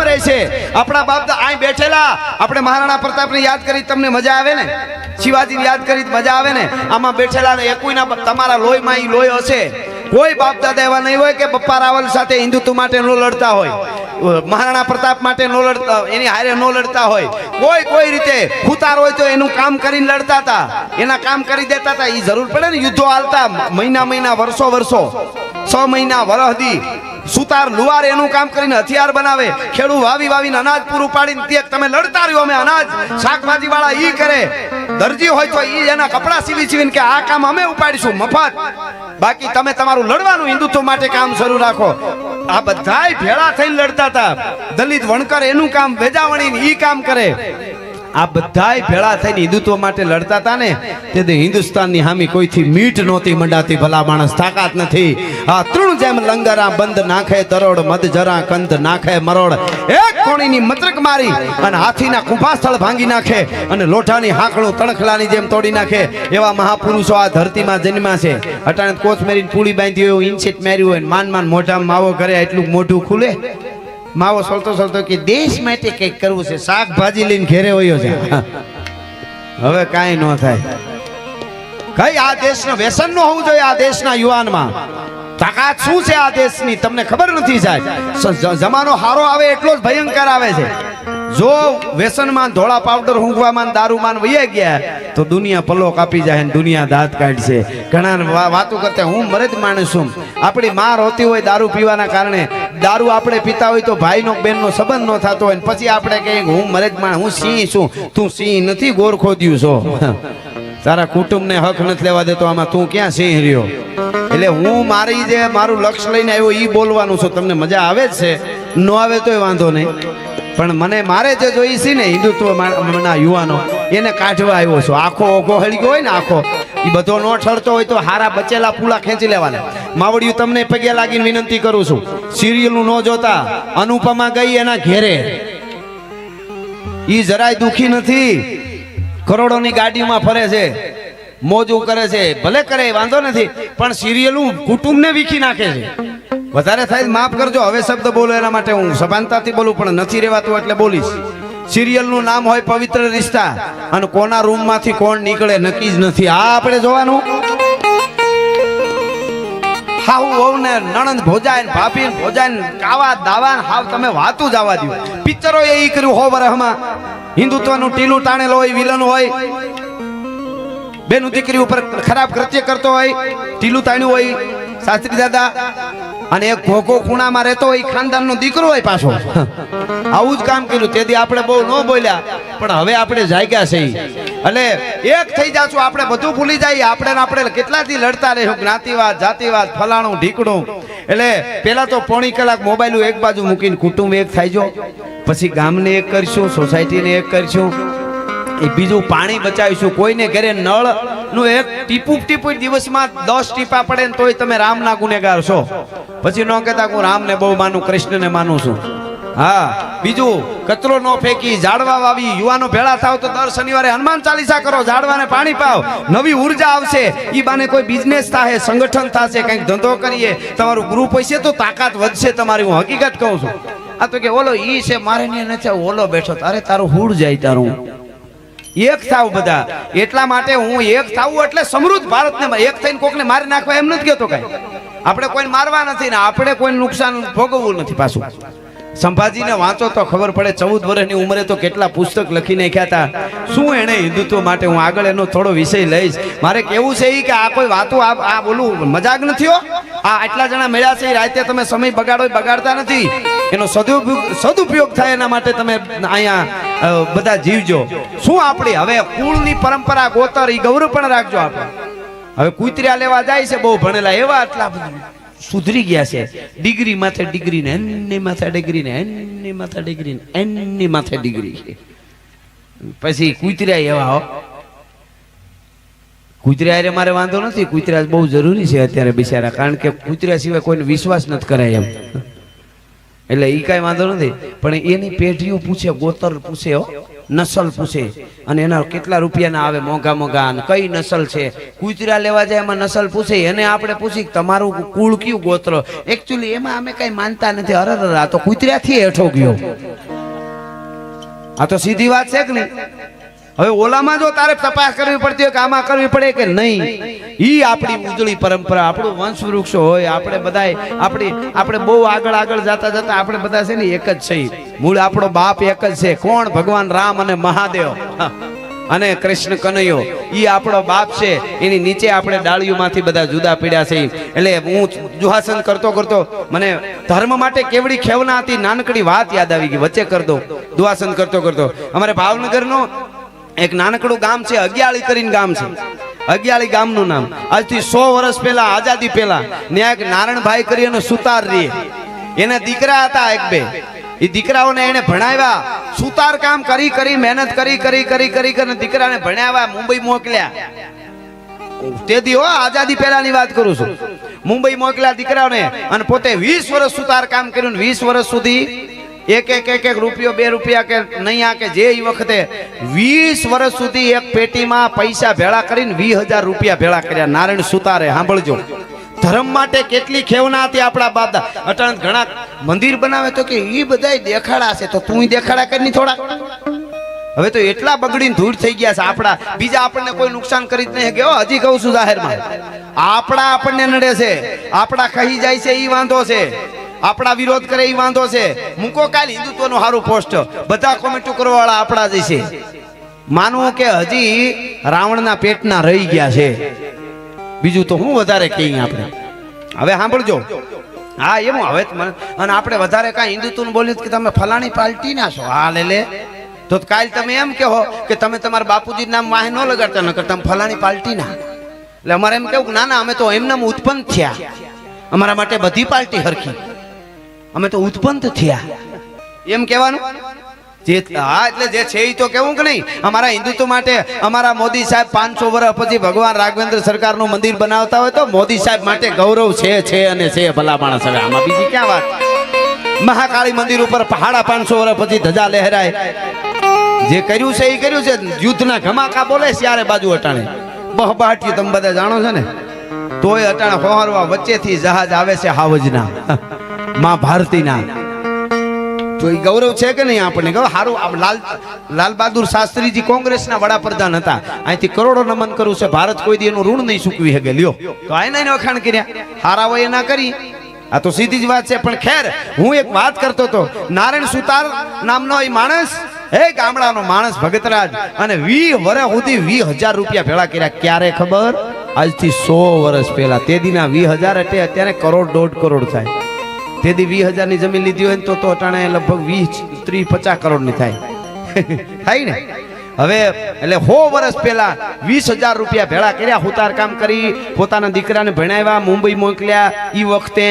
મરે છે આપણા બાપ અહીં બેઠેલા આપણે મહારાણા પ્રતાપને યાદ કરી તમને મજા આવે ને, શિવાજીને યાદ કરી મજા આવે ને, આમાં બેઠેલા ને એકુના તમારા લોહીમાં ઈ લોહી હશે. કોઈ બાપ દાદા એવા નહીં હોય કે બપ્પા રાવલ સાથે હિન્દુત્વ માટે ન લડતા હોય, મહારાણા પ્રતાપ માટે ન લડતા, એની હારે ન લડતા હોય. કોઈ રીતે ખુતાર હોય તો એનું કામ કરીને લડતા હતા, એના કામ કરી દેતા હતા. એ જરૂર પડે ને, યુદ્ધો હાલતા મહિના વર્ષો 6 મહિના વરહદી. સુતાર લુવાર એનું કામ કરીને હથિયાર બનાવે, ખેડૂ વાવીને અનાજ પૂરું પાડીને તે તમે લડતા રહ્યો. અમે અનાજ શાકભાજી વાળા ઈ કરે, દરજી હોય તો ઈ એના કપડા સીવીને કે આ કામ અમે ઉપાડીશું મફત. બાકી તમે તમારું લડવાનું હિન્દુત્વ માટે કામ શરૂ રાખો. આ બધાય ભેળા થઈને લડતા હતા. દલિત વણકર એનું કામ વેજાવણીને ઈ કામ કરે. આ બધાય ભેળા થઈને હિન્દુત્વ માટે લડતા હતા ને, તેથી હિન્દુસ્તાનની હામી કોઈથી મીઠ નહોતી મંડાતી. ભલા માણસ તાકાત નથી. આ તૃણ જેમ લંગરા બંધ નાખે તરોડ, મધ જરા કંદ નાખે મરોડ. એક કોણીની મત્રક મારી અને હાથીના કુંભાસ્થળ ભાંગી નાખે અને લોઢાની હાંકણું તણખલાની જેમ તોડી નાખે એવા મહાપુરુષો આ ધરતીમાં જન્મ્યા છે. અટાણે કોથમેરીને પૂળી બાંધી હોય, ઇન્સેટ માર્યું હોય, માન મોઢામાં માવો કરે એટલું મોઢું ખુલે. માવો સળતો કે દેશ માટે કઈક કરવું છે, શાકભાજી લઈને ઘેરે હોયો છે. હવે કાંઈ ન થાય. કઈ આ દેશનું વ્યસન ન હોવું જોઈએ. આ દેશના યુવાનમાં તાકાત શું છે આ દેશની તમને ખબર નથી સાહેબ. જમાનો હારો આવે એટલો જ ભયંકર આવે છે. જો વ્યસનમાં ધોળા પાવડર ઊંઘવામાં દારૂમાં વહી ગયા તો દુનિયા પલ્લો કાપી જાય ને દુનિયા દાંત કાઢશે. ઘણા વાતો કરતા હું મરદ માણસ છું. આપણી માં રોતી હોય દારૂ પીવાના કારણે, દારૂ આપણે પીતા હોય તો ભાઈનો બહેનનો સંબંધ ન થતો હોય, પછી આપણે કહીએ હું મરદ માણસ, હું સિંહ છું. તું સિંહ નથી, ગોરખોદ્યું છો. તારા કુટુંબને હક નથી લેવા દેતો, આમાં તું ક્યાં સિંહ રહ્યો? એટલે હું મારી જે મારું લક્ષ્ય લઈને આવ્યો ઈ બોલવાનું છું. તમને મજા આવે જ છે, ન આવે તોય વાંધો નહીં, પણ મને મારે જે જોઈ છે ને હિન્દુત્વના યુવાનો એને કાઢવા આવ્યો છું. આખો ઓઘો હળગ્યો હોય ને આખો, એ બધો ન ઠરતો હોય તો હારા બચેલા પૂલા ખેંચી લેવાના. માવડિયું તમને પગે લાગીને વિનંતી કરું છું, સિરિયલનું ન જોતા. અનુપમા ગઈ એના ઘેરે, ઈ જરાય દુખી નથી. કરોડોની ગાડીમાં ફરે છે, મોજું કરે છે, ભલે કરે વાંધો નથી, પણ સિરિયલું કુટુંબને વીખી નાખે છે. વધારે થાય માફ કરજો, હવે શબ્દ બોલો એના માટે હું સભાનતાથી બોલું, પણ નથી રહેવાતું એટલે બોલીશ. સિરિયલનું નામ હોય પવિત્ર રિશ્તા, અને કોના રૂમમાંથી કોણ નીકળે નક્કી જ નથી. આ આપણે જોવાનું. હાવ વહુ ને નણંદ ભોજાય, ભાભી ભોજાય, કાવા દાવા હાવ તમે વાતું જ આવવા દો. પિક્ચરો એ કર્યું હો વરહમાં. હિન્દુત્વનું ટીલું તાણેલો હોય, વિલન હોય, બેનું દીકરી ઉપર ખરાબ કૃત્ય કરતો હોય, ટીલું તાણ્યું હોય શાસ્ત્રી દાદા, અને એક ભોગો ખૂણામાં રહેતો હોય, ખાનદાનનો દીકરો હોય પાછો. આવું જ કામ કર્યું. તેથી આપણે બહુ ન બોલ્યા, પણ હવે આપણે જાગ્યા છે. એટલે એક થઈ જાશું, આપણે બધું ભૂલી જઈએ. આપણે કેટલાથી લડતા રહીશું, જ્ઞાતિવાદ, જાતિવાદ, ફલાણું ઢીકણું. એટલે પેલા તો પોણી કલાક મોબાઈલ એક બાજુ મૂકીને કુટુંબ એક થાય જો, પછી ગામને એક કરશું, સોસાયટીને એક કરશું, એ બીજું પાણી બચાવીશું. કોઈને ઘરે નળ નું એક ટીપું દિવસમાં 10 ટીપા પડે ને તોય તમે રામના ગુનેગાર છો. પછી ન કહેતા હું રામને બહુ માનું, કૃષ્ણને માનું છું. હા, બીજું કચરો ન ફેંકી, ઝાડવા વાવી. યુવાનો ભેળા થાવ તો દર શનિવારે હનુમાન ચાલીસા કરો, ઝાડવાને પાણી પાવ, નવી ઉર્જા આવશે. ઈ બાને કોઈ બિઝનેસ થાય, સંગઠન થશે, કંઈક ધંધો કરીએ, તમારું ગ્રુપ હશે તો તાકાત વધશે તમારી. હું હકીકત કહું છું. આ તો કે ઓલો ઈ છે મારે ને નથી, ઓલો બેઠો, તારે તારું હુડ જાય. તારું એક થાવ બધા. એટલા માટે હું એક થાવું એટલે સમૃદ્ધ ભારતને એક થઈને કોકને મારી નાખવા એમ નથી કહેતો. કઈ આપણે કોઈને મારવા નથી ને આપણે કોઈ નુકસાન ભોગવવું નથી. પાછું સંભાજીને વાંચો તો ખબર પડે. 14 વર્ષની ઉંમરે તો કેટલા પુસ્તક લખી નાખ્યા હતા. શું એને હિન્દુત્વ માટે, હું આગળ એનો થોડો વિષય લઈશ. મારે કેવું છે કે આ કોઈ વાતો આ બોલું મજાક નથી હો. આ આટલા જણા મળ્યા છે, રાતે તમે સમય બગાડો, બગાડતા નથી. એનો સદુપયોગ થાય એના માટે તમે અહીંયા બધા જીવજો. શું આપણી હવે કુળની પરંપરા ગોતર એ ગૌરવ પણ રાખજો. આપણે હવે કૂતર્યા લેવા જાય છે બહુ ભણેલા એવા, આટલા સુધરી ગયા છે. ડિગ્રી માથે ડિગ્રી ને એની માથે ડિગ્રી ને એની માથે ડિગ્રી ને એની માથે ડિગ્રી. પછી કૂતર્યા એવા હો. કૂતર્યા મારે વાંધો નથી, કૂતર્યા બહુ જરૂરી છે અત્યારે બિચારા, કારણ કે કૂતર્યા સિવાય કોઈને વિશ્વાસ નથી કરાય એમ. એટલે એ કાંઈ વાંધો નથી, પણ એની પેઢીઓ પૂછે, ગોતર પૂછે હો. નસલ પૂછે અને એના કેટલા રૂપિયાના આવે મોંઘા મોંઘા અને કઈ નસલ છે. કૂતરા લેવા જાય એમાં નસલ પૂછે, એને આપણે પૂછી તમારું કુળ કયું ગોત્ર. એકચ્યુઅલી એમાં અમે કઈ માનતા નથી. અરે આ તો કૂતરાથી હેઠો ગયો. આ તો સીધી વાત છે કે નહીં? હવે ઓલામાં જો તારે તપાસ કરવી પડતી હોય કે આમાં કરવી પડે કે નહીં, ઈ આપણી ઉજળી પરંપરા, આપણું વંશ વૃક્ષ હોય. આપણે બધાય આપણે બહુ આગળ જતા આપણે બધા છે ને એક જ છે. મૂળ આપણો બાપ એક જ છે. કોણ? ભગવાન રામ અને મહાદેવ અને કૃષ્ણ કનૈયો. ઈ આપણો બાપ છે. એની નીચે આપણે ડાળીઓમાંથી બધા જુદા પીડ્યા છે. એટલે હું દુહાસન કરતો મને ધર્મ માટે કેવડી ખેવના હતી. નાનકડી વાત યાદ આવી ગઈ, વચ્ચે કર દો. દુહાસન કરતો અમારે ભાવનગરનો એક નાનકડું ગામ છે, અગિયાળી કરીને ગામ છે. અગિયાળી ગામનું નામ આજથી 100 વર્ષ પહેલા, આઝાદી પહેલા, ત્યાં એક નારણભાઈ કરી અને સુતાર રે. એને દીકરા હતા એક બે. એ દીકરાઓને એને ભણાવ્યા. સુતાર કામ કરી મહેનત કરી દીકરાને ભણાવ્યા, મુંબઈ મોકલ્યા. તેથી આઝાદી પહેલાની વાત કરું છું. મુંબઈ મોકલ્યા દીકરાઓને અને પોતે 20 વર્ષ સુતાર કામ કર્યું. 20 વર્ષ સુધી એક રૂપિયો 2 રૂપિયા કે નહીં આ કે જે એ વખતે 20 વર્ષ સુધી એક પેટીમાં પૈસા ભેળા કરીને 20,000 રૂપિયા ભેળા કર્યા નારાયણ સુતારે. સાંભળજો, ધર્મ માટે કેટલી ખેવના હતી આપણા બાપા. અટાણ ઘણા મંદિર બનાવે તો કે એ બધા દેખાડા છે, તો તું દેખાડા કરી થોડા. હવે તો એટલા બગડીને ધૂળ થઈ ગયા છે આપણા. બીજા આપણને કોઈ નુકસાન કરી જ નહીં ગયો. હજી કહું છું જાહેરમાં, આપણા આપણને નડે છે, આપણા કહી જાય છે એ વાંધો છે, આપણા વિરોધ કરે એ વાંધો છે. મૂકો કાલ હિન્દુત્વનું સારું પોસ્ટ, બધા કોમેન્ટો કરવા વાળા આપણા જ છે. માનવું કે હજી રાવણના પેટના રહી ગયા છે, બીજું તો હું વધારે કહીએ આપણે. હવે સાંભળજો, હા એમ હવે અને આપણે વધારે કાંઈ હિન્દુત્વનું બોલ્યું કે તમે ફલાણી પાર્ટી ના છો, હા લે તો કાલ તમે એમ કહો કે તમે તમારા બાપુજી નામ વાહે ન લગાડતા, નકર તમે ફલાણી પાર્ટી ના. એટલે અમારે એમ કેવું ના અમે તો એમનામ ઉત્પન્ન થયા, અમારા માટે બધી પાર્ટી હરખી, અમે તો ઉત્પન્ન થયા એમ કહેવાનું. હા એટલે જે છે એ તો કેવું કે નહીં. અમારા હિન્દુત્વ માટે અમારા મોદી સાહેબ 500 વર્ષ પછી ભગવાન રાઘવેન્દ્ર સરકારનું મંદિર બનાવતા હોય તો મોદી સાહેબ માટે ગૌરવ છે અને છે. ભલા માણસ, હવે આમાં બીજી ક્યાં વાત. મહાકાળી મંદિર ઉપર 550 વર્ષ પછી ધજા લહેરાય. જે કર્યું છે એ કર્યું છે. યુદ્ધના ધમાકા બોલે ત્યારે બાજુ અટાણે બહબાટીયું તમે બધા જાણો છો ને, તોય અટાણે હોહરવા વચ્ચેથી જહાજ આવે છે હાવજના, માં ભારતીના. તો એ ગૌરવ છે કે નહીં આપણને? સારું. લાલ બહાદુર શાસ્ત્રીજી કોંગ્રેસના વડાપ્રધાન હતા. અહીંથી કરોડો નમન કરવું છે. ભારત કોઈ દી એનું ઋણ નહીં ચૂકવી શકે. લ્યો તો આને વખાણ કર્યા, હારા હોય એના કરી. આ તો સીધી જ વાત છે. પણ ખેર, હું એક વાત કરતો હતો. નારાયણ સુતાર નામનો એ માણસ, ગામડાનો માણસ ભગતરાજ, અને 20 વર્ષ સુધી 20,000 રૂપિયા ભેળા કર્યા. ક્યારે ખબર? આજથી 100 વર્ષ પહેલા. તેદીના 20,000 એટલે અત્યારે કરોડ 1.5 કરોડ થાય. તેદી 20,000 ની જમીન લીધી હોય ને તો અટાણે લગભગ 20, 30, 50 કરોડ ની થાય થાય ને. હવે એટલે 100 વર્ષ પહેલા 20,000 રૂપિયા ભેળા કર્યા. હુતાર કામ કરી, પોતાના દીકરાને ભણાવ્યા, મુંબઈ મોકલ્યા. એ વખતે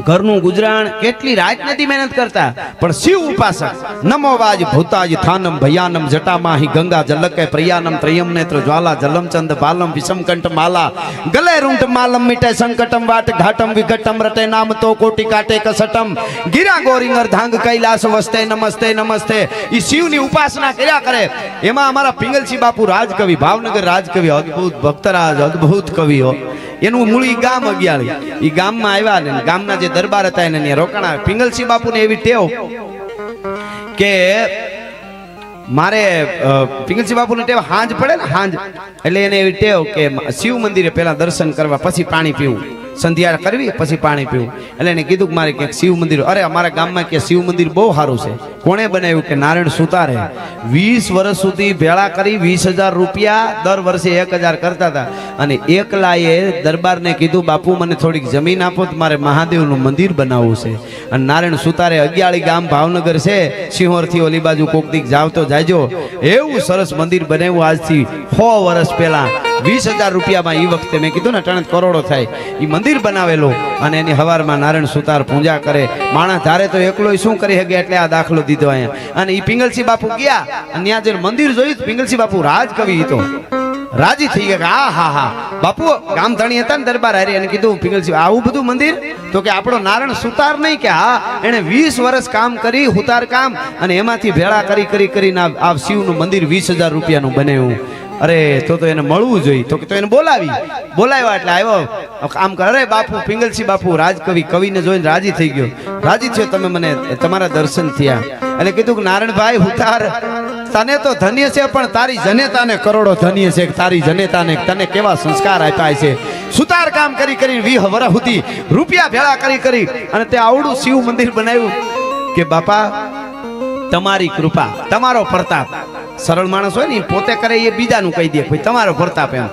ઘરનું ગુજરાન કેટલી રાત નથી મહેનત કરતા. પણ શિવ ઉપાસક નમો વાજ ભૂતાજ થાનમ ભયાનમ જટામાહી ગંગા જલકે પ્રયાનમ ત્રયમ નેત્ર જ્વાલા જલમ ચંદ બાલમ વિષમકંઠ માલા ગલે રૂંઢ માલમ મીટે સંકટમ વાટ ઘાટમ વિઘટમ રટે નામ તો કોટી કાટે કસટમ ગીરા ગોરિંગર ધાંગ કૈલાસ વસ્તે નમસ્તે નમસ્તે. ઈ શિવની ઉપાસના કર્યા કરે. એમાં અમારા પિંગલસિંહ બાપુ રાજકવિ, ભાવનગર રાજકવિ, અદ્ભુત ભક્તરાજ, અદ્ભુત કવિઓ. એનું મૂળ ગામ અગિયાળી. એ ગામમાં આવ્યા ને ગામના જે દરબાર હતા એને રોકાણા. પિંગલસિંહ બાપુને એવી ટેવ કે મારે પિંગલસિંહ બાપુને ટેવ હાંજ પડે ને, હાંજ એટલે એને એવી ટેવ કે શિવ મંદિરે પહેલા દર્શન કરવા, પછી પાણી પીવું, સંધ્યા કરવી, પછી પાણી પીવું. એટલે એને કીધું કે મારે ક્યાંક શિવ મંદિર, અરે અમારા ગામમાં કે શિવ મંદિર બહુ સારું છે. કોણે બનાવ્યું? કે નારાયણ સુતારે. 20 વર્ષ સુધી ભેળા કરી 20,000 રૂપિયા દર વર્ષે 1,000 કરતા હતા. અને એકલાએ દરબારને કીધું બાપુ મને થોડીક જમીન આપો, મારે મહાદેવનું મંદિર બનાવવું છે. અને નારાયણ સુતારે અગિયાળી ગામ ભાવનગર છે, સિંહોરથી ઓલી બાજુ કોક દીક જાવ તો જાયજો, એવું સરસ મંદિર બનાવ્યું. આજથી 100 વર્ષ પહેલા 20,000 રૂપિયામાં. એ વખતે મેં કીધું ને અટાણે કરોડો થાય. એ મંદિર બનાવેલું અને એની હવારમાં નારાયણ સુતાર પૂજા કરે. માણસ ધારે તો એકલો શું કરી શકે, એટલે આ દાખલો દીધો અહીંયા. અને એ પિંગલસિંહ બાપુ ગયા અને ત્યાં જઈને મંદિર જોયું. પિંગલસિંહ બાપુ રાજકવિ હતો, રાજી થઈ ગયા. હા હા હા બાપુ ગામ ધણી હતા ને દરબાર હારી એને કીધું પિંગલસિંહ આવું બધું મંદિર તો કે આપણો નારાયણ સુતાર નહીં કે હા એને 20 વર્ષ કામ કરી હુતાર કામ અને એમાંથી ભેળા કરીને આ શિવનું મંદિર 20,000 રૂપિયાનું બનાવ્યું. અરે તો એને મળવું જોઈએ તો એને બોલાવ્યા એટલે આવ્યો આમ કરે અરે બાપુ પિંગલસિંહ બાપુ રાજકવિ કવિને જોઈને રાજી થઈ ગયો. રાજી થયો તમે મને તમારા દર્શન થયા એટલે કીધું કે નારાયણભાઈ હુતાર તને તો ધન્ય છે પણ તારી જનેતાને કરોડો ધન્ય છે. તારી જનેતાને તને કેવા સંસ્કાર આપ્યા છે. સુતાર કામ કરી 20 વર્ષ સુધી રૂપિયા ભેળા કરી અને તે આવડું શિવ મંદિર બનાવ્યું કે બાપા તમારી કૃપા તમારો પ્રતાપ. સરળ માણસ હોય ને પોતે કરે એ બીજાનું કહી દે ભાઈ તમારો પ્રતાપ. એમ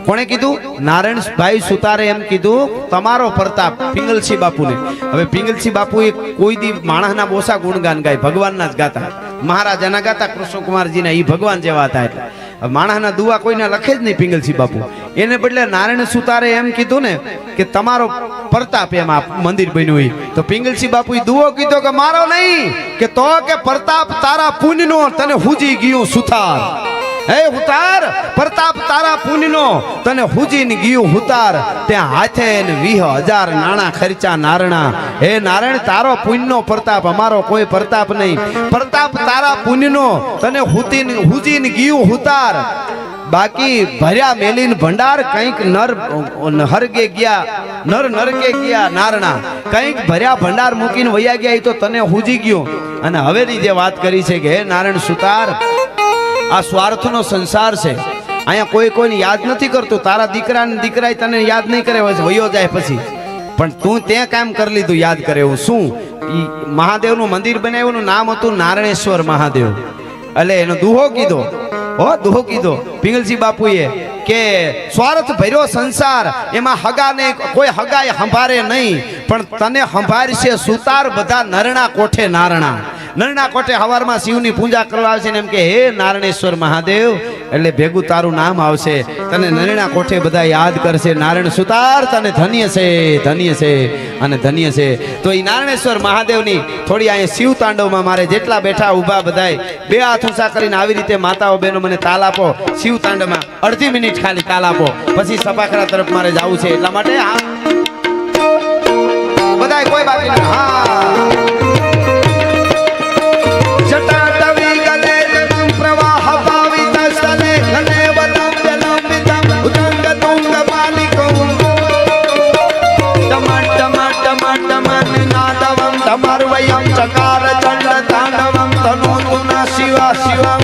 કોણે કીધું? નારાયણભાઈ સુતારે એમ કીધું તમારો પ્રતાપ પિંગલસિંહ બાપુને. હવે પિંગલસિંહ બાપુ એ કોઈ દી માણસના બોસા ગુણગાન ગાય ભગવાનના જ ગાતા. મહારાજાના ગાતા કૃષ્ણકુમારજીના એ ભગવાન જેવા હતા. એટલે માણસના દુઆ કોઈને લખે જ નહીં પિંગલસિંહ બાપુ. એને બદલે નારાયણ સુતારે એમ કીધું ને કે તમારો પ્રતાપ એમ આ મંદિર બન્યું હોય તો પિંગલસિંહ બાપુ દુઓ કીધો કે મારો નહીં કે તો કે પ્રતાપ તારા પુણ્યનો તને હુજી ગયું સુતાર. હે હુતાર પ્રતાપ તારા પુણ્યનો તને હુજીને ગયું હુતાર. ત્યાં હાથે 20,000 નાણા ખર્ચા નારણા. હે નારાયણ તારો પુણ્યનો પ્રતાપ અમારો કોઈ પ્રતાપ નહીં. પ્રતાપ તારા પુણ્યનો તને હુજીને ગયું હુતાર. બાકી ભર્યા મેલીન ભંડાર કંઈક નર નરકે ગયા નારણા. કંઈક ભર્યા ભંડાર મૂકીને વયા ગયા એ તો તને હુજી ગયો. અને હવેની જે વાત કરી છે કે હે નારાયણ સુતાર આ સ્વાર્થનો સંસાર છે. અહીંયા કોઈને યાદ નથી કરતું. તારા દીકરા તને યાદ નહીં કરે વયો જાય પછી પણ તું ત્યાં કામ કરી લીધું યાદ કરે એવું શું? મહાદેવનું મંદિર બનાવ્યું નામ હતું નારાયણેશ્વર મહાદેવ. એટલે એનો દુહો કીધો પિંગલસિંહ બાપુએ કે સ્વાર્થ ભર્યો સંસાર એમાં હગાને કોઈ હગાય સંભારે નહીં પણ તને સંભાળશે સુતાર બધા નરણા કોઠે નારણા. નરણા કોઠે હવારમાં શિવની પૂજા કરવા આવશે ને એમ કે હે નારાયણેશ્વર મહાદેવ એટલે ભેગું તારું નામ આવશે. તને નરણા કોઠે બધા યાદ કરશે. નારાયણ સુતાર તને ધન્ય છે અને ધન્ય છે. તો એ નારાયણેશ્વર મહાદેવની થોડી અહીંયા શિવ તાંડવમાં મારે જેટલા બેઠા ઊભા બધાય 2 હાથ ઊંચા કરીને આવી રીતે માતાઓ બહેનો મને તાલ આપો. શિવ તાંડવમાં 1/2 મિનિટ ખાલી તાલ આપો પછી સભાખરા તરફ મારે જવું છે એટલા માટે બધાય કોઈ બાકી નહીં. હા ચકાર ચંડ તાંડવમ તનુ તુના શિવા શિવમ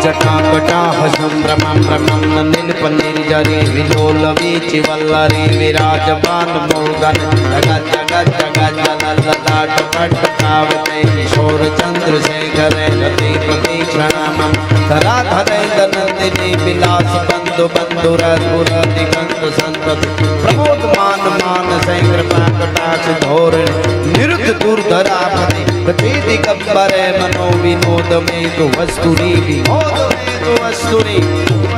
જટાકટા હસંદ્રમમ રમમ નીલપનિર્જરી વિલોલ વીચિ વલ્લરી વિરાજમાન મોગન જગત લલાટ પટ કાવતે કિશોર ચંદ્રશેખરે રતિ પ્રતીક્ષણામમ ધરાધરે નંદિની વિલાસ બંધુ રઘુર દિગંત સંતત પ્રમોદ માન સૈ કૃપા કટાક્ષ ધોરણ નિરુદ્ધ દુર્ધરાપતિ પ્રતિ દિગંબરે મનો વિનોદ મેતુ વસ્તુની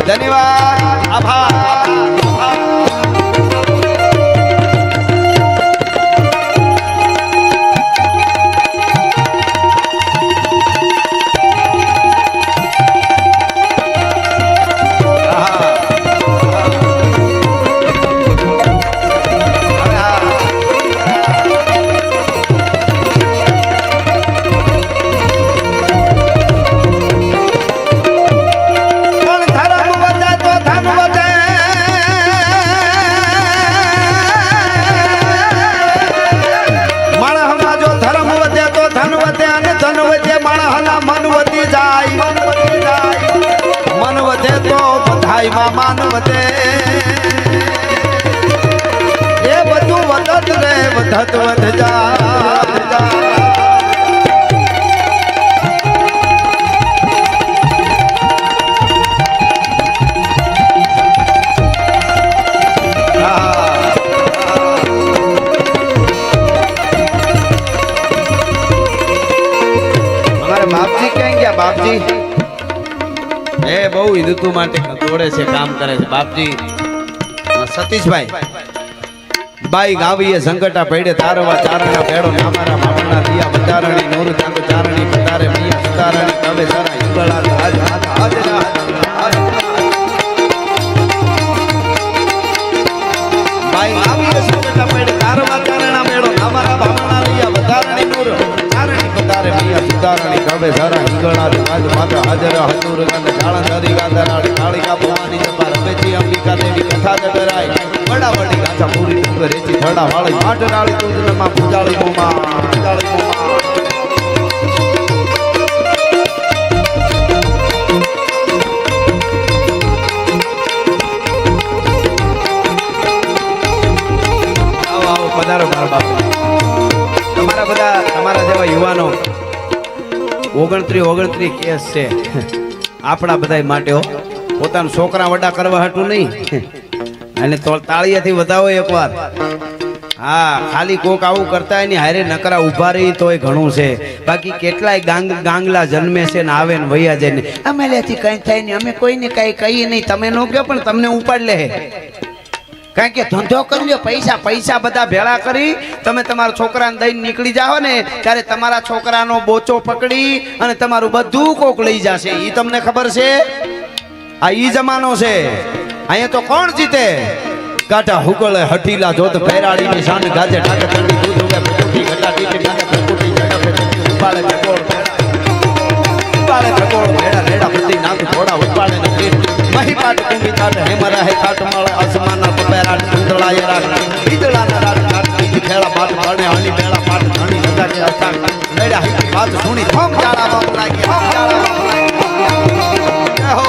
ધન્યવાદ આભાર. માન વધે એ બધું વધત રે વધત વધ જા. અમારે બાપજી ક્યાં ગયા? બાપજી એ બહુ હિન્દુત્વ માટે દોડે છે કામ કરે છે. બાપજી સતીશભાઈ બાઈ ગાવીએ સંકટા પડે તારવા ચારણા ભેડો નામારા મામણા દિયા બંધારણી નૂર ચાંદ ચારણી પતારે મિયા સુધારણી કવે સારા યુગળા આજ હાજરા બાઈ ગાવીએ સંકટા પડે તારવા ચારણા ભેડો નામારા મામણા દિયા બંધારણી નૂર ચારણી પતારે મિયા સુધારણી કવે સારા યુગળા આજ માત્ર હાજરા હતુર ગંધ જાળા ધરી ગાંધારાળી કાળિકા ભવાની જપા રમેજી અંબિકા દેવી કથા જટરાય બડા બડી ગાછા પૂરી ડુંગર રેચી થડા વાળી માટરાળી તુજનમાં પૂજાળી મોમાં પૂજાળી મોમાં આવો આવો પધારો મારા બાપુ તમારા બધા તમારા જેવા યુવાનો 29 કેસ છે આપણા બધાય માટે પોતાના છોકરા વડા કરવા હાટું નહીં અને તો તાળીયાથી વધાવો એકવાર હા ખાલી કોક આવું કરતા હોય ને હારે નકરા ઉભા રહી તોય ઘણું છે બાકી કેટલાય ગાંગલા જન્મે છે ને આવે ને વૈયા જાય ને અમારેથી કઈ થાય ને અમે કોઈને કઈ કહીએ નહીં તમે ન કહો પણ તમને ઉપાડ લે કારણ કે ધંધો કરી લો પૈસા બધા ભેળા કરી તમે તમારા છોકરાને દઈને નીકળી જાઓ ને ત્યારે તમારા છોકરાનો બોચો પકડી અને તમારું બધું કોક લઈ જશે ઈ તમને ખબર છે આ ઈ જમાનો છે અહીંયા તો કોણ જીતે ગાઢા હુગલે હઠીલા જોત ભૈરાડીની શાન ગાજે ઠાકે ઠંડી દૂધ ઉગે પકોટી ઘટા ટીકે ઠાકે પકોટી ઝડપે ઉપાડે ભગોળ ભેડા રેડા બધી નાક થોડા ઉપાડે ને પેટ મહી પાટ કુંભી તાટ હેમરા હે કાટ માળે આસમાનના પપેરા કુંદળાય રાગ બીદળાના રાગ કાટ કી ખેડા પાટ ભણે હાલી બેડા પાટ ઘણી લગા કે અસાક રેડા હી વાત સુણી થમ જાળા બાપ લાગી થમ જાળા બાપ લાગી જય હો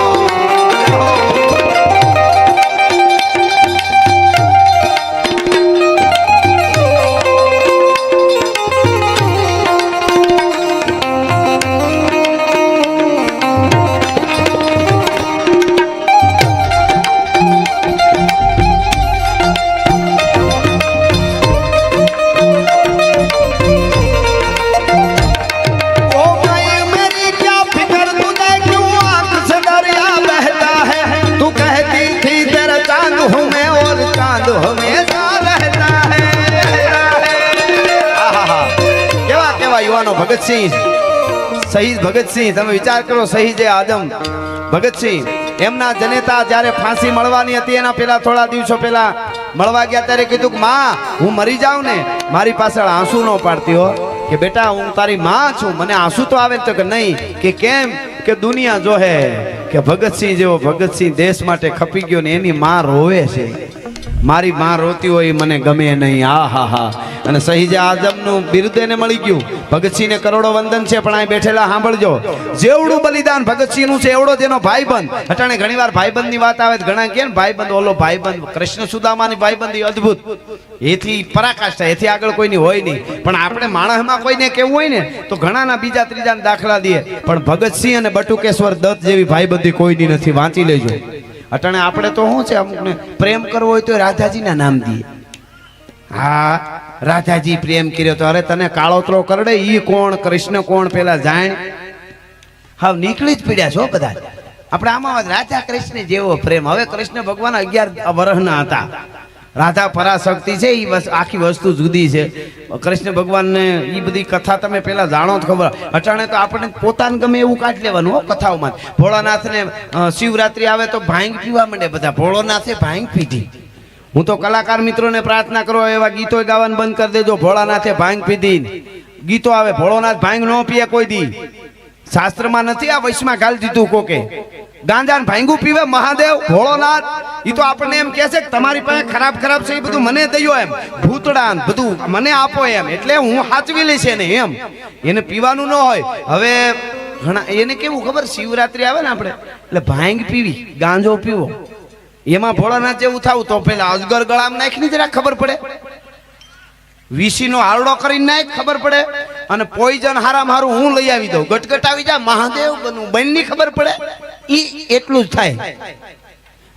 ભગતસિંહ શહીદ ભગતસિંહ તમે વિચાર કરો શહીદ આઝમ ભગતસિંહ એમના જનેતા જ્યારે ફાંસી મળવાની હતી એના પેલા થોડા દિવસો પહેલા મળવા ગયા ત્યારે કીધું કે માં હું મરી જાઉં ને મારી પાછળ આંસુ ન પાડતી હો કે બેટા હું તારી માં છું મને આંસુ તો આવે તો કે નહીં કે કેમ કે દુનિયા જોહે કે ભગતસિંહ જેવો ભગતસિંહ દેશ માટે ખપી ગયો ને એની માં રોવે છે મારી માં રોતી હોય મને ગમે નહીં આ હા હા અને શહીદ આઝમનું બિરુદ એને મળી ગયું ભગતસિંહને કરોડો વંદન છે પણ અહીં બેઠેલા સાંભળજો જેવડું બલિદાન ભગતસિંહનું છે એવડો જેનો ભાઈબંધ અટાણે ઘણીવાર ભાઈબંધની વાત આવે તો ઘણા કે ભાઈબંધ ઓલો ભાઈબંધ કૃષ્ણ સુદામાની ભાઈબંધી અદ્ભુત એથી પરાકાષ્ઠા એથી આગળ કોઈની હોય નહીં પણ આપણે માણસમાં કોઈને કેવું હોય ને તો ઘણાના બીજા ત્રીજાના દાખલા દઈએ પણ ભગતસિંહ અને બટુકેશ્વર દત્ત જેવી ભાઈબંધી કોઈની નથી વાંચી લેજો અટાણે આપણે તો શું છે અમુકને પ્રેમ કરવો હોય તો રાધાજીના નામ દઈએ હા રાધાજી પ્રેમ કર્યો તો અરે તને કાળોતરો કરડે ઈ કોણ કૃષ્ણ કોણ પેલા જાણ હાવ નીકળી જ પડ્યા છો બધા આપણે આમાં રાધા કૃષ્ણ જેવો પ્રેમ હવે કૃષ્ણ ભગવાન 11 વર્ષના હતા રાધા પરાશક્તિ છે ઈ બસ આખી વસ્તુ જુદી છે કૃષ્ણ ભગવાનને ઈ બધી કથા તમે પેલા જાણો તો ખબર અટાણે તો આપણે પોતાને ગમે એવું કાઢી લેવાનું હો કથાઓમાં ભોળાનાથને શિવરાત્રી આવે તો ભાંગ પીવા માંડે બધા ભોળોનાથે ભાંગ પીધી હું તો કલાકાર મિત્રોને પ્રાર્થના કરો એવા ગીતો ગાવાનું બંધ કરી દેજો ભોળાનાથે ભાંગ પીધી ગીતો આવે ભોળોનાથ ભાંગ ન પીએ કોઈ દી શાસ્ત્રમાં નથી આ વૈશમાં ગાલ દીધું કોકે ગાંજાન ભાંગું પીવે મહાદેવ ભોળોનાથ ઈ તો આપણને એમ કહે છે કે તમારી પાસે ખરાબ છે એ બધું મને દયો એમ ભૂતડાન બધું મને આપો એમ એટલે હું સાચવી લઈશ એને એમ એને પીવાનું ન હોય હવે ઘણા એને કેવું ખબર શિવરાત્રી આવે ને આપણે એટલે ભાંગ પીવી ગાંજો પીવો એમાં ભોળાનાથ જેવું થાવું તો પેલા અજગર ગળામાં નાખીને જરા ખબર પડે વીસીનો હારડો કરીને નાખ ખબર પડે અને પોઈઝન હારામ હારું હું લઈ આવી દઉં ગટગટ આવી જા મહાદેવ બનવું બનની ખબર પડે ઈ એટલું જ થાય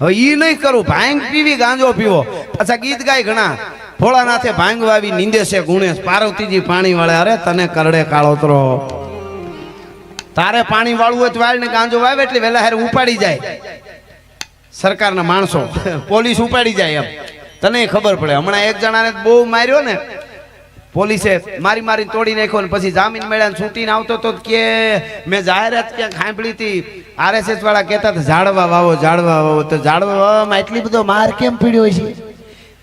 હવે ઈ નહીં કરું ભાંગ પીવી ગાંજો પીવો પાછા ગીત ગાય ઘણા ભોળાનાથે ભાંગ વાવી નિંદે છે ગુણેશ પાર્વતીજી પાણી વાળે અરે તને કરડે કાળોતરો તારે પાણી વાળવું હોય તો વાળ ને ગાંજો વાવે એટલે વેલા હારે ઉપાડી જાય સરકારના માણસો પોલીસ ઉપાડી જાય એમ તને ખબર પડે. હમણાં એક જણાને બહુ માર્યો ને, પોલીસે મારી તોડી નાખ્યો ને પછી જામીન મળ્યા ને છૂટીને આવતો તો કે મેં જાહેરાત ક્યાંક સાંભળી હતી, RSS વાળા કહેતા હતા ઝાડવા વાવો ઝાડવા વાવો. તો ઝાડવા વાવવામાં એટલી બધો માર કેમ પડ્યો છે?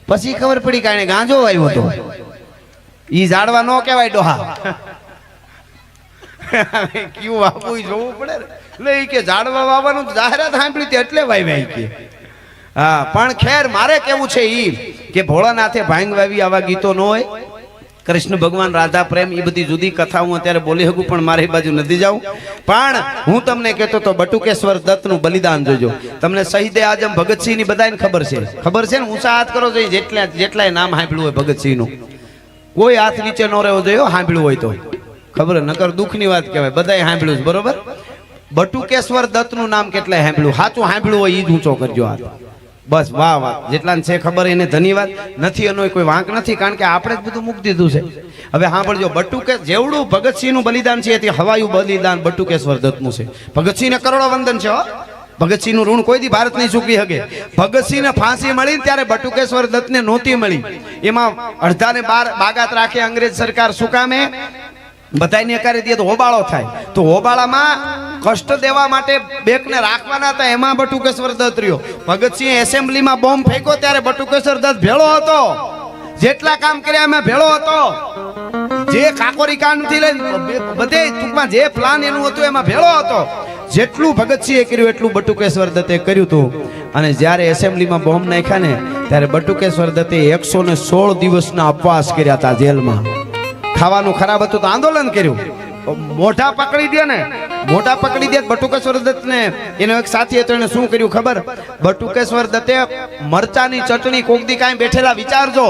પછી ખબર પડી કે એને ગાંજો આવ્યો હતો. ઈ ઝાડવા નો કહેવાય ડોહા. ક્યું વાવવું જોવું પડે ને. એટલે કે ઝાડવા વાવવાનું જાહેરાત સાંભળી હતી એટલે વાવ્યા કે. હા, પણ ખેર મારે કેવું છે ઈ કે ભોળાનાથે ભાંગ વાવી આવા ગીતો ન હોય. કૃષ્ણ ભગવાન, રાધા પ્રેમ, એ બધી જુદી કથા હું અત્યારે બોલી શકું પણ મારી બાજુ નથી જાઉં. પણ હું તમને કહેતો તો બટુકેશ્વર દત્તનું બલિદાન જોજો. તમને શહીદે આઝમ ભગતસિંહ ની બધાને ખબર છે ને? ઊંચા હાથ કરો જોઈએ જેટલાય નામ સાંભળ્યું હોય ભગતસિંહ નું. કોઈ હાથ નીચે ન રહેવો જોઈએ સાંભળ્યું હોય તો. ખબર નકર દુઃખની વાત કહેવાય. બધાએ સાંભળ્યું છે બરોબર. બટુકેશ્વર દત્તનું નામ કેટલાય સાંભળ્યું? સાચું સાંભળ્યું હોય ઈ જ ઊંચો કરજો હાથ. બસ વાહ વાહ, જેટલાને છે ખબર એને ધન્યવાદ. નથી એનો કોઈ વાંક નથી, કારણ કે આપણે જ બધું મૂકી દીધું છે. હવે સાંભળજો, બટુકે જેવડું ભગતસિંહ નું બલિદાન છે તે હવાયું બલિદાન બટુકેશ્વર દત્તનું છે. ભગતસિંહને કરોડો વંદન છે હો. ભગતસિંહ નું ઋણ કોઈ દી ભારત નહીં ચૂકવી શકે. ભગતસિંહને ફાંસી મળી ત્યારે બટુકેશ્વર દત્તને નહોતી મળી. એમાં અડધાને બાગાત રાખે અંગ્રેજ સરકાર. શું કામે? બધાને કરી દે તો હોબાળો થાય. તો હોબાળામાં કષ્ટ દેવા માટે બેકને રાખવાના હતા, એમાં બટુકેશ્વર દત્ત રહ્યો. ભગતસિંહ એસેમ્બલીમાં બોમ્બ ફેંક્યો ત્યારે બટુકેશ્વર દત્ત ભેળો હતો. જેટલા કામ કર્યા એમાં ભેળો હતો. જે કાકોરી કાંડ થી લઈને બધે ટૂંકમાં જે પ્લાન એનું હતું એમાં ભેળો હતો. જેટલું ભગતસિંહે કર્યું એટલું બટુકેશ્વર દત્તે કર્યું હતું. અને જ્યારે એસેમ્બલીમાં બોમ્બ નાખ્યા ને ત્યારે બટુકેશ્વર દત્તે 116 દિવસના ઉપવાસ કર્યા હતા જેલમાં. ખાવાનું ખરાબ હતું તો આંદોલન કર્યું. મોઢા પકડી દે ને, મોઢા પકડી દે. બટુકેશ્વર દત્ત ને એનો એક સાથી હતો, એને શું કર્યું ખબર? બટુકેશ્વર દત્તે મરચાની ચટણી કોક દી કાંઈ બેઠેલા વિચારજો.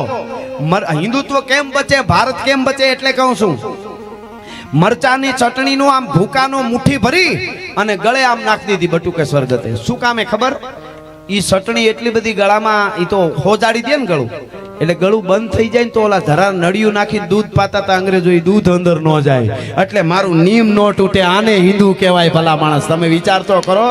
હિન્દુત્વ કેમ બચે, ભારત કેમ બચે એટલે કહું છું. મરચાની ચટણી નું આમ ભૂકાનો મુઠ્ઠી ભરી અને ગળે આમ નાખી દીધી બટુકેશ્વર દત્તે. શું કામે ખબર? ઈ ચટણી એટલી બધી ગળામાં ઈ તો હોજાડી દે ને ગળું, એટલે ગળું બંધ થઈ જાય ને તો ઓલા ધરા નળિયું નાખી દૂધ પાતા હતા અંગ્રેજો, દૂધ અંદર ન જાય. એટલે મારું નિયમ ન તૂટે, આને હિન્દુ કહેવાય. ભલા માણસ, તમે વિચાર તો કરો.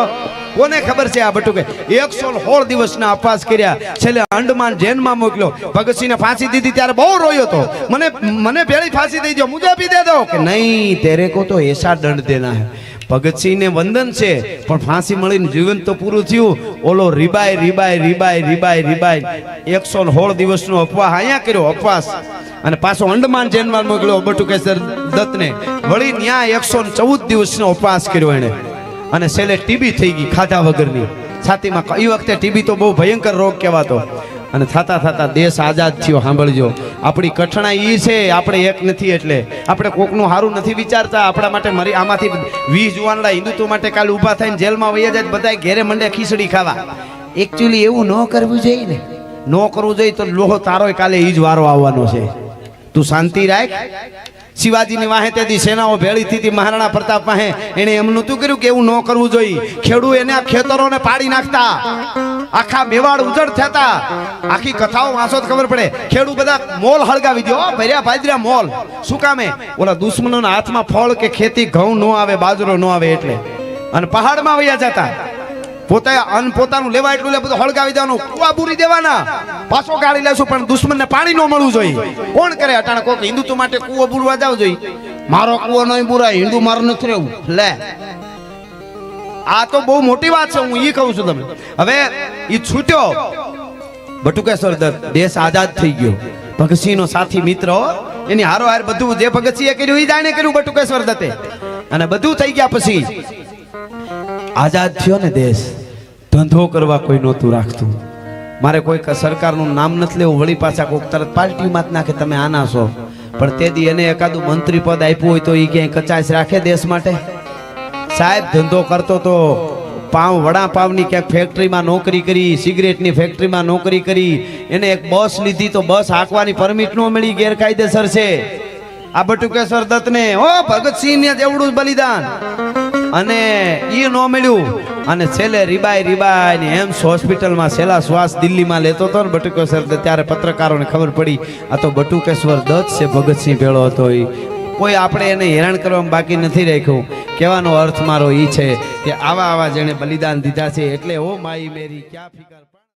કોને ખબર છે આ બટુકે 116 દિવસના ઉપવાસ કર્યા. છેલ્લે અંડમાન જેલમાં મોકલ્યો. ભગતસિંહને ફાંસી દીધી ત્યારે બહુ રોયો હતો. મને ભેળી ફાંસી દઈ દો, મુજે આપી દે દો. કે નહીં, તેરે કો તો એસા દંડ દેના હે. ભગતસિંહને વંદન છે પણ ફાંસી મળીને જીવન તો પૂરું થયું. ઓલો રીબાઈ 116 દિવસનો ઉપવાસ અહીંયા કર્યો ઉપવાસ. અને પાછો અંડમાન જેલમાં મોકલ્યો બટુકેશ્વર દત્તને. વળી ત્યાં 114 દિવસનો ઉપવાસ કર્યો એને. અને છેલ્લે ટીબી થઈ ગઈ ખાધા વગરની છાતીમાં. એ વખતે ટીબી તો બહુ ભયંકર રોગ કહેવાતો. અને થતા થતા દેશ આઝાદ થયો. સાંભળજો, આપણી કઠણાઈ એ છે, આપણે એક નથી એટલે આપણે કોકનું સારું નથી વિચારતા. આપણા માટે મરી આમાંથી 20 જુવાનડા હિન્દુત્વ માટે કાલે ઊભા થઈને જેલમાં વયા જાય, બધા ઘેરે મંડે ખીચડી ખાવા. એકચ્યુઅલી એવું ન કરવું જોઈએ ને. ન કરવું જોઈએ તો લોહો તારોય કાલે ઈ જ વારો આવવાનો છે. તું શાંતિ રાખ. શિવાજીની વાહે તેથી સેનાઓ ભેળી થઈ મહારાણા પ્રતાપ વાહે. એને એમ નતું કર્યું કે એવું ન કરવું જોઈએ. ખેડૂત એને આ ખેતરોને પાડી નાખતા, આખા મેવાડ ઉજળ થતા. આખી કથાઓ વાંચો તો ખબર પડે. ખેડૂત બધા મોલ હળગાવી દો, ભર્યા ભાજર્યા મોલ. શું કામે? ઓલા દુશ્મનોના હાથમાં ફળ કે ખેતી ઘઉં ન આવે, બાજરો ન આવે એટલે. અને પહાડમાં વયા જતા. પોતાનું લેવા એટલું બધું હળગાવી દેવાનું, કુવા બુરી દેવાના. પાછો ગાળી લેશું પણ દુશ્મનને પાણી ન મળવું જોઈએ. કોણ કરે અટાણે? કોક હિન્દુત્વ માટે કુવો બુરવા જાવ જોઈએ. મારો કુવો નહીં બુરાય, હિન્દુ મારું નથી રહેવું. લે, આ તો બહુ મોટી વાત છે. હું ઈ કહું છું તમને. હવે ઈ છૂટ્યો બટુકેશ્વર દત્ત, દેશ આઝાદ થઈ ગયો. ભગતસિંહ નો સાથી મિત્ર, એની હારો હાર બધું જે ભગતસિંહે કર્યું એ જાણે કર્યું બટુકેશ્વર દત્તે. અને બધું થઈ ગયા પછી આઝાદ થયો ને દેશ. ધંધો કરવા કોઈ નહોતું રાખતું. મારે કોઈ સરકારનું નામ નથી લેવું, વળી પાછા કોઈક તરત પાર્ટીમાં જ નાખે તમે આના છો. પણ તે દી એને એકાદું મંત્રી પદ આપ્યું હોય તો એ ક્યાંય કચાશ રાખે દેશ માટે? સાહેબ ધંધો કરતો તો વડાપાવની ક્યાંક ફેક્ટરીમાં નોકરી કરી, સિગરેટની ફેક્ટરીમાં નોકરી કરી. એને એક બસ લીધી તો બસ હાંકવાની પરમિટ ન મળી, ગેરકાયદેસર છે. આ બટુકેશ્વર દત્તને ભગતસિંહ ને જેવડું બલિદાન અને એ ન મળ્યું. અને છેલ્લે રીબાઈ ને એમ્સ હોસ્પિટલમાં છેલ્લા શ્વાસ દિલ્હીમાં લેતો હતો ને બટુકેશ્વર દત્ત. ત્યારે પત્રકારોને ખબર પડી આ તો બટુકેશ્વર દત્ત છે, ભગતસિંહ ભેળો હતો. કોઈ આપણે એને હેરાન કરવામાં બાકી નથી રાખ્યું. કહેવાનો અર્થ મારો એ છે કે આવા જેણે બલિદાન દીધા છે એટલે ઓ માઈ મેરી ક્યાં ફિકર.